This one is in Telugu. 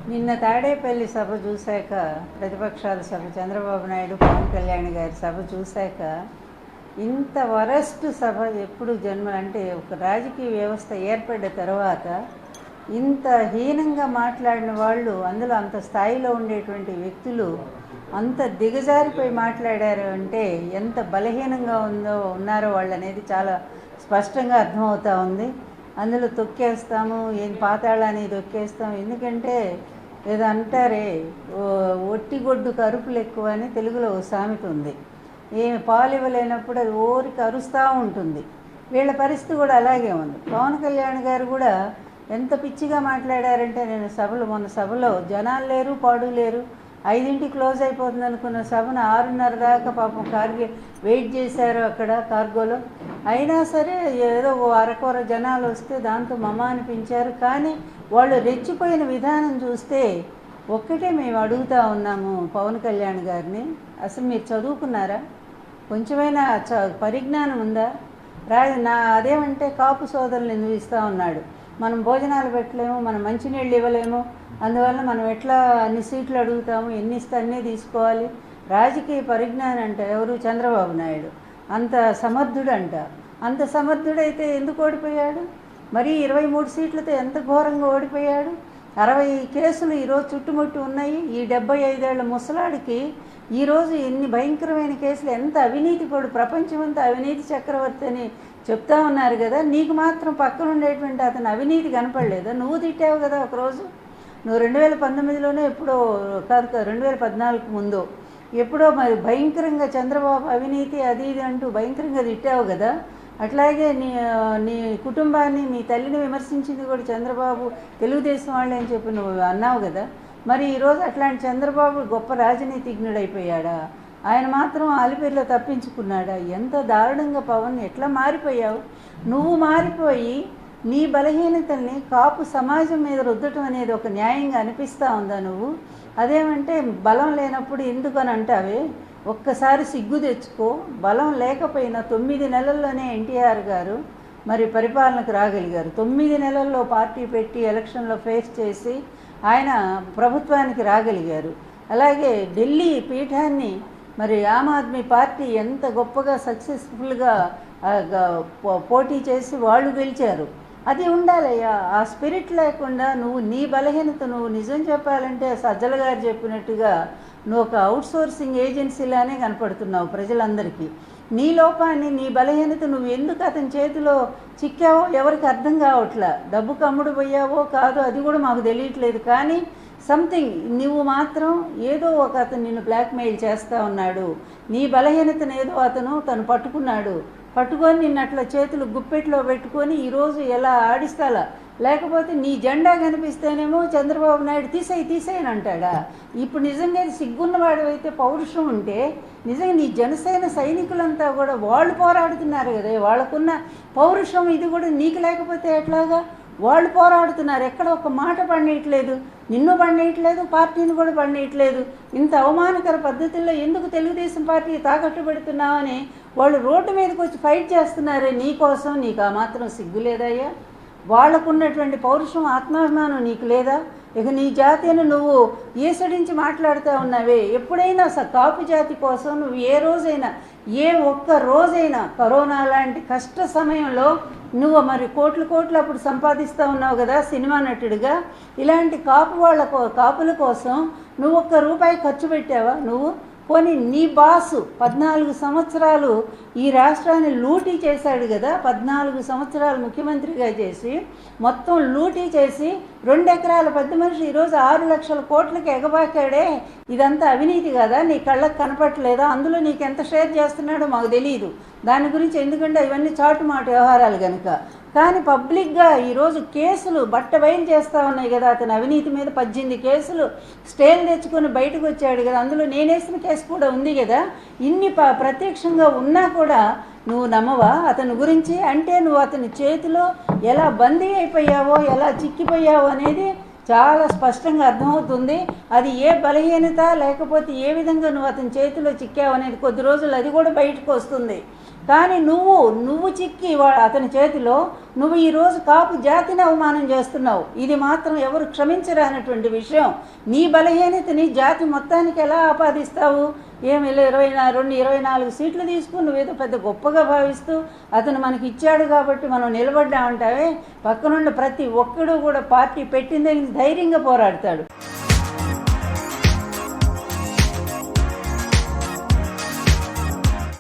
నిన్న తాడేపల్లి సభ చూశాక, ప్రతిపక్షాల సభ, చంద్రబాబు నాయుడు పవన్ కళ్యాణ్ గారి సభ చూశాక, ఇంత వరస్ట్ సభ ఎప్పుడు అంటే ఒక రాజకీయ వ్యవస్థ ఏర్పడ్డ తర్వాత ఇంత హీనంగా మాట్లాడిన వాళ్ళు, అందులో అంత స్థాయిలో ఉండేటువంటి వ్యక్తులు అంత దిగజారిపోయి మాట్లాడారు అంటే ఎంత బలహీనంగా ఉన్నారో వాళ్ళు అనేది చాలా స్పష్టంగా అర్థమవుతూ ఉంది. అందులో తొక్కేస్తాము, ఏం పాతాళాన్ని తొక్కేస్తాం. ఎందుకంటే ఏదో అంటారే, ఒట్టిగొడ్డు కరుపులు ఎక్కువ అని తెలుగులో ఓ సామెత ఉంది. ఏమి పాలు ఇవ్వలేనప్పుడు అది ఊరికి అరుస్తూ ఉంటుంది. వీళ్ళ పరిస్థితి కూడా అలాగే ఉంది. పవన్ కళ్యాణ్ గారు కూడా ఎంత పిచ్చిగా మాట్లాడారంటే, నేను మొన్న సభలో జనాలు లేరు, పాడు లేరు, 5ంటికి క్లోజ్ అయిపోతుంది అనుకున్న సభను 6:30 దాకా పాపం వెయిట్ చేశారు అక్కడ కార్గోలో. అయినా సరే ఏదో అరకొర జనాలు వస్తే దాంతో మమ అనిపించారు. కానీ వాళ్ళు రెచ్చిపోయిన విధానం చూస్తే ఒక్కటే మేము అడుగుతూ ఉన్నాము పవన్ కళ్యాణ్ గారిని, అసలు మీరు చదువుకున్నారా? కొంచెమైనా పరిజ్ఞానం ఉందా? అదేమంటే కాపు సోదరులు ఎందుకు ఇస్తూ ఉన్నాడు, మనం భోజనాలు పెట్టలేము, మనం మంచినీళ్ళు ఇవ్వలేము, అందువల్ల మనం ఎట్లా అన్ని సీట్లు అడుగుతాము, ఎన్ని ఇస్తే అన్నీ తీసుకోవాలి. రాజకీయ పరిజ్ఞానం అంట ఎవరు? చంద్రబాబు నాయుడు. అంత సమర్థుడంట. అంత సమర్థుడైతే ఎందుకు ఓడిపోయాడు? మరి 23 సీట్లతో ఎంత ఘోరంగా ఓడిపోయాడు? 60 కేసులు ఈరోజు చుట్టుముట్టి ఉన్నాయి. ఈ 75 ఏళ్ల ముసలాడికి ఈరోజు ఎన్ని భయంకరమైన కేసులు, ఎంత అవినీతి పడు, ప్రపంచమంతా అవినీతి చక్రవర్తి అని చెప్తా ఉన్నారు కదా. నీకు మాత్రం పక్కన ఉండేటువంటి అతను అవినీతి కనపడలేదా? నువ్వు తిట్టావు కదా ఒకరోజు. నువ్వు 2019లోనే ఎప్పుడో కాదు, 2014 ముందు ఎప్పుడో మరి భయంకరంగా చంద్రబాబు అవినీతి అది ఇది అంటూ భయంకరంగా తిట్టావు కదా. అట్లాగే నీ కుటుంబాన్ని, మీ తల్లిని విమర్శించింది కూడా చంద్రబాబు తెలుగుదేశం వాళ్ళే అని చెప్పి నువ్వు అన్నావు కదా. మరి ఈరోజు అట్లాంటి చంద్రబాబు గొప్ప రాజనీతిజ్ఞుడైపోయాడా? ఆయన మాత్రం ఆలిపేరులో తప్పించుకున్నాడా? ఎంత దారుణంగా పవన్, ఎట్లా మారిపోయావు నువ్వు? మారిపోయి నీ బలహీనతల్ని కాపు సమాజం మీద రుద్దటం అనేది ఒక న్యాయంగా అనిపిస్తూ ఉందా నువ్వు? అదేమంటే బలం లేనప్పుడు ఎందుకని అంటావే? ఒక్కసారి సిగ్గు తెచ్చుకో. బలం లేకపోయినా 9 నెలల్లోనే ఎన్టీఆర్ గారు మరి పరిపాలనకు రాగలిగారు. 9 నెలల్లో పార్టీ పెట్టి ఎలక్షన్లో ఫేస్ చేసి ఆయన ప్రభుత్వానికి రాగలిగారు. అలాగే ఢిల్లీ పీఠాన్ని మరి ఆమ్ ఆద్మీ పార్టీ ఎంత గొప్పగా సక్సెస్ఫుల్గా పోటీ చేసి వాళ్ళు గెలిచారు. అది ఉండాలయ్యా. ఆ స్పిరిట్ లేకుండా నువ్వు నీ బలహీనత, నువ్వు నిజం చెప్పాలంటే సజ్జల గారు చెప్పినట్టుగా నువ్వు ఒక అవుట్సోర్సింగ్ ఏజెన్సీలానే కనపడుతున్నావు ప్రజలందరికీ. నీ లోపాన్ని, నీ బలహీనత నువ్వు ఎందుకు అతని చేతిలో చిక్కావో ఎవరికి అర్థం కావట్లా. డబ్బు కమ్ముడు పోయావో కాదో అది కూడా మాకు తెలియట్లేదు. కానీ సంథింగ్ నువ్వు మాత్రం ఏదో ఒక అతను నిన్ను బ్లాక్మెయిల్ చేస్తూ ఉన్నాడు. నీ బలహీనతను ఏదో తను పట్టుకొని నిన్ను అట్లా చేతులు గుప్పెట్లో పెట్టుకొని ఈరోజు ఎలా ఆడిస్తాలా. లేకపోతే నీ జెండా కనిపిస్తేనేమో చంద్రబాబు నాయుడు తీసేయని అంటాడా? ఇప్పుడు నిజంగా సిగ్గున్నవాడు అయితే, పౌరుషం ఉంటే నిజంగా నీ జనసేన సైనికులంతా కూడా వాళ్ళు పోరాడుతున్నారు కదా, వాళ్ళకున్న పౌరుషం ఇది కూడా నీకు లేకపోతే ఎట్లాగా? వాళ్ళు పోరాడుతున్నారు, ఎక్కడ ఒక మాట పండియట్లేదు, నిన్ను పండియట్లేదు, పార్టీని కూడా పండియట్లేదు. ఇంత అవమానకర పద్ధతుల్లో ఎందుకు తెలుగుదేశం పార్టీ తాకట్టు పెడుతున్నావని వాళ్ళు రోడ్డు మీదకి వచ్చి ఫైట్ చేస్తున్నారే నీ కోసం. నీకు ఆ మాత్రం సిగ్గు లేదయ్యా? వాళ్ళకున్నటువంటి పౌరుషం, ఆత్మాభిమానం నీకు లేదా? ఇక నీ జాతిని నువ్వు ఈసడించి మాట్లాడుతూ ఉన్నావే. ఎప్పుడైనా కాపు జాతి కోసం నువ్వు ఏ ఒక్క రోజైనా కరోనా లాంటి కష్ట సమయంలో నువ్వు మరి కోట్లు అప్పుడు సంపాదిస్తూ ఉన్నావు కదా సినిమా నటుడిగా. ఇలాంటి కాపుల కోసం నువ్వు ఒక్క రూపాయి ఖర్చు పెట్టావా నువ్వు? పోనీ నీ బాసు 14 సంవత్సరాలు ఈ రాష్ట్రాన్ని లూటీ చేశాడు కదా. 14 సంవత్సరాలు ముఖ్యమంత్రిగా చేసి మొత్తం లూటీ చేసి 2 ఎకరాల పెద్ద మనిషి ఈరోజు 6 లక్షల కోట్లకి ఎగబాకాడే. ఇదంతా అవినీతి కదా? నీ కళ్ళకు కనపట్టలేదా? అందులో నీకు ఎంత షేర్ చేస్తున్నాడో మాకు తెలియదు దాని గురించి, ఎందుకంటే ఇవన్నీ చాటుమాటు వ్యవహారాలు కనుక. కానీ పబ్లిక్గా ఈరోజు కేసులు బయలు చేస్తూ ఉన్నాయి కదా. అతను అవినీతి మీద 18 కేసులు స్టేలు తెచ్చుకొని బయటకు వచ్చాడు కదా. అందులో నేనేసిన కేసు కూడా ఉంది కదా. ఇన్ని ప్రత్యక్షంగా ఉన్నా కూడా నువ్వు నమ్మవా అతని గురించి? అంటే నువ్వు అతని చేతిలో ఎలా బందీ అయిపోయావో, ఎలా చిక్కిపోయావో అనేది చాలా స్పష్టంగా అర్థమవుతుంది. అది ఏ బలహీనత లేకపోతే ఏ విధంగా నువ్వు అతని చేతిలో చిక్కావు అనేది కొద్ది రోజులు అది కూడా బయటకు వస్తుంది. కానీ నువ్వు చిక్కి అతని చేతిలో నువ్వు ఈరోజు కాపు జాతిని అవమానం చేస్తున్నావు. ఇది మాత్రం ఎవరు క్షమించరానటువంటి విషయం. నీ బలహీనతని జాతి మొత్తానికి ఎలా ఆపాదిస్తావు? ఏమి 24 సీట్లు తీసుకుని నువ్వేదో పెద్ద గొప్పగా భావిస్తూ అతను మనకి ఇచ్చాడు కాబట్టి మనం నిలబడ్డామంటావే. పక్కనుండి ప్రతి ఒక్కడు కూడా పార్టీ పెట్టిందని ధైర్యంగా పోరాడతాడు.